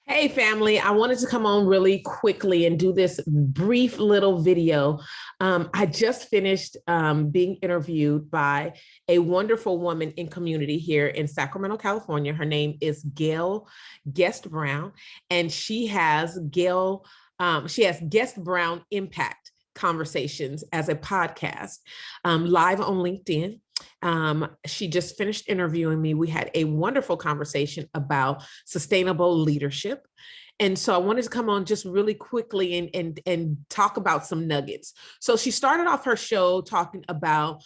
Hey family, I wanted to come on really quickly and do this brief little video. I just finished being interviewed by a wonderful woman in community here in Sacramento, California. Her name is Gail Guest Brown, and she has Guest Brown Impact Conversations as a podcast live on LinkedIn. She just finished interviewing me. We had a wonderful conversation about sustainable leadership. And so I wanted to come on just really quickly and talk about some nuggets. So she started off her show talking about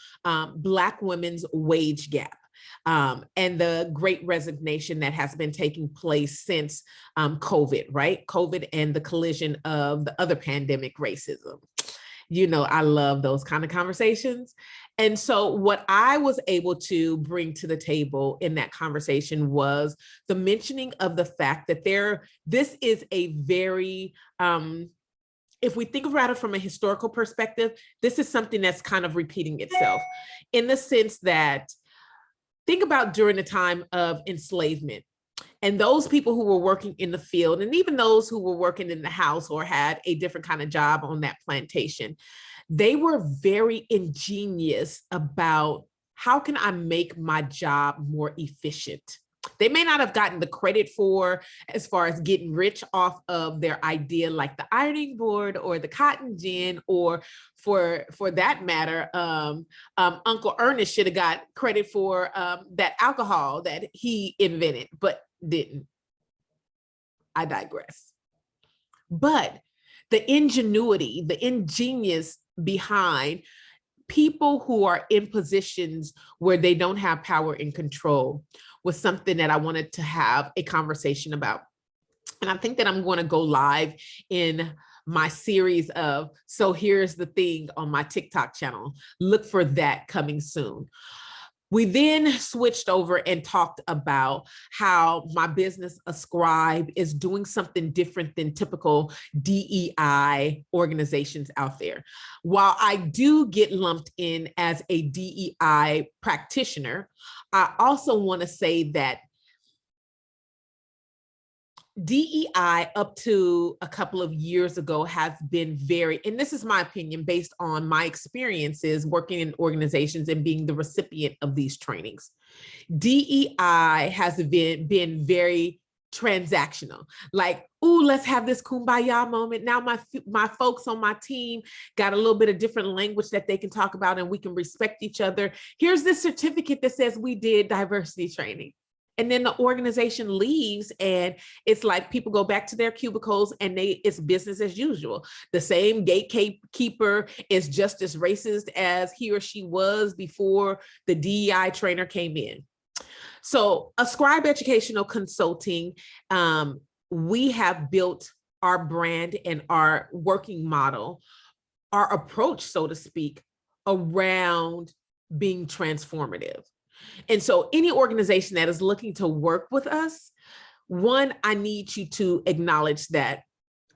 Black women's wage gap. And the great resignation that has been taking place since COVID, right? COVID and the collision of the other pandemic, racism. You know, I love those kind of conversations. And so what I was able to bring to the table in that conversation was the mentioning of the fact that this is a very, if we think about it from a historical perspective, this is something that's kind of repeating itself in the sense that, think about during the time of enslavement. And those people who were working in the field, and even those who were working in the house or had a different kind of job on that plantation, they were very ingenious about how can I make my job more efficient? They may not have gotten the credit for as far as getting rich off of their idea, like the ironing board or the cotton gin, or for that matter, Uncle Ernest should have got credit for that alcohol that he invented, but didn't. I digress. But the ingenuity, the ingenious behind people who are in positions where they don't have power and control was something that I wanted to have a conversation about. And I think that I'm going to go live in my series of So Here's the Thing on my TikTok channel. Look for that coming soon. We then switched over and talked about how my business, Ascribe, is doing something different than typical DEI organizations out there. While I do get lumped in as a DEI practitioner, I also want to say that DEI up to a couple of years ago has been very, and this is my opinion based on my experiences working in organizations and being the recipient of these trainings. DEI has been very transactional. Like, ooh, let's have this kumbaya moment. Now my folks on my team got a little bit of different language that they can talk about and we can respect each other. Here's this certificate that says we did diversity training. And then the organization leaves and it's like people go back to their cubicles and it's business as usual. The same gatekeeper is just as racist as he or she was before the DEI trainer came in. So Ascribe Educational Consulting, we have built our brand and our working model, our approach, so to speak, around being transformative. And so any organization that is looking to work with us, one, I need you to acknowledge that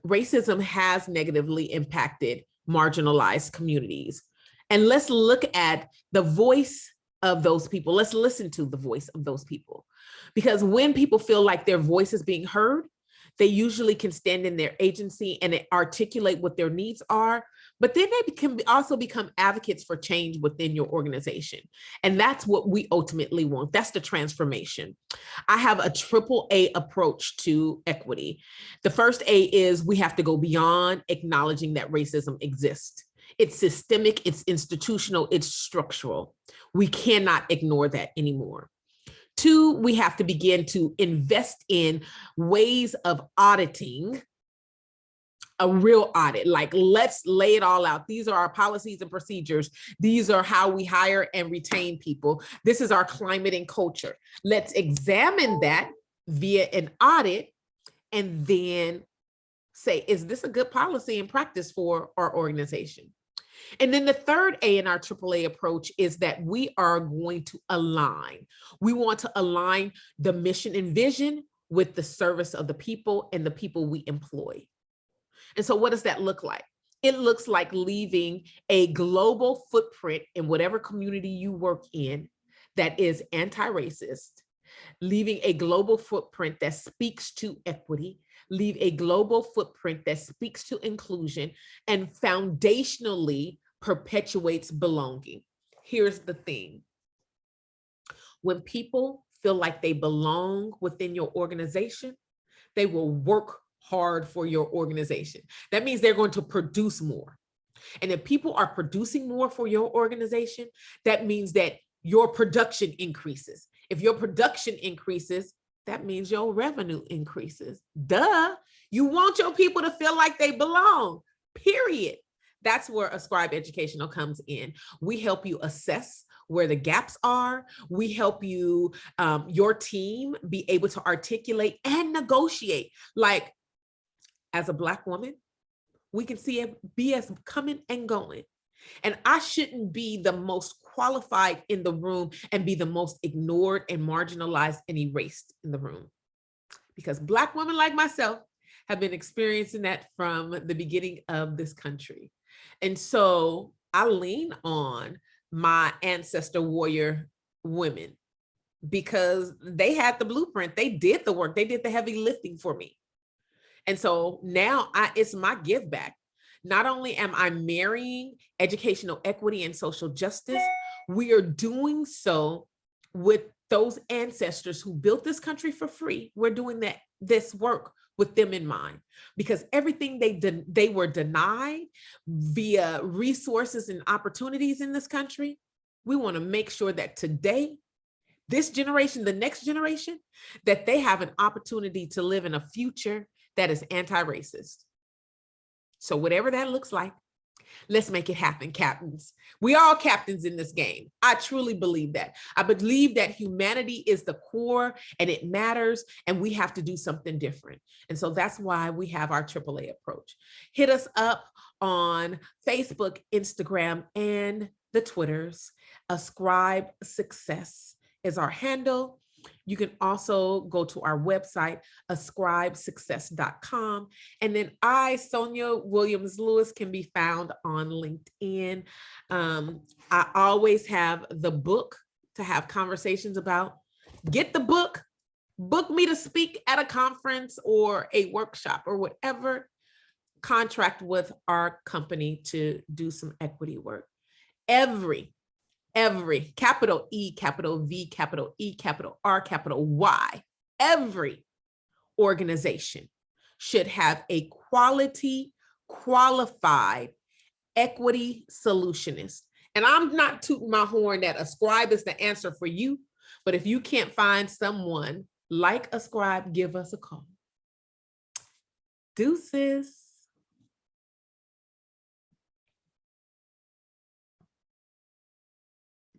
racism has negatively impacted marginalized communities. And let's look at the voice of those people. Let's listen to the voice of those people. Because when people feel like their voice is being heard, they usually can stand in their agency and articulate what their needs are, but then they can also become advocates for change within your organization. And that's what we ultimately want. That's the transformation. I have a AAA approach to equity. The first A is we have to go beyond acknowledging that racism exists. It's systemic, it's institutional, it's structural. We cannot ignore that anymore. Two, we have to begin to invest in ways of auditing, a real audit. Like, let's lay it all out. These are our policies and procedures. These are how we hire and retain people. This is our climate and culture. Let's examine that via an audit and then say, is this a good policy and practice for our organization? And then the third A in our AAA approach is that we are going to align. We want to align the mission and vision with the service of the people and the people we employ. And so what does that look like? It looks like leaving a global footprint in whatever community you work in that is anti-racist, leaving a global footprint that speaks to equity, leave a global footprint that speaks to inclusion, and foundationally perpetuates belonging. Here's the thing. When people feel like they belong within your organization, they will work hard for your organization. That means they're going to produce more. And if people are producing more for your organization, that means that your production increases. If your production increases, that means your revenue increases. Duh. You want your people to feel like they belong, period. That's where Ascribe Educational comes in. We help you assess where the gaps are. We help you, your team, be able to articulate and negotiate. Like, as a Black woman, we can see BS coming and going. And I shouldn't be the most qualified in the room and be the most ignored and marginalized and erased in the room. Because Black women like myself have been experiencing that from the beginning of this country. And so I lean on my ancestor warrior women because they had the blueprint. They did the work. They did the heavy lifting for me. And so now it's my give back. Not only am I marrying educational equity and social justice, we are doing so with those ancestors who built this country for free. We're doing this work with them in mind, because everything they were denied via resources and opportunities in this country, we want to make sure that today, this generation, the next generation, that they have an opportunity to live in a future that is anti-racist. So whatever that looks like, let's make it happen, captains. We are all captains in this game. I truly believe that. I believe that humanity is the core and it matters, and we have to do something different. And so that's why we have our AAA approach. Hit us up on Facebook, Instagram, and the Twitters. Ascribe Success is our handle. You can also go to our website, ascribesuccess.com. And then I, Sonia Williams Lewis, can be found on LinkedIn. I always have the book to have conversations about. Get the book, book me to speak at a conference or a workshop or whatever. Contract with our company to do some equity work. Every capital E, capital V, capital E, capital R, capital Y, every organization should have a quality, qualified equity solutionist. And I'm not tooting my horn that Ascribe is the answer for you, but if you can't find someone like Ascribe, give us a call. Deuces.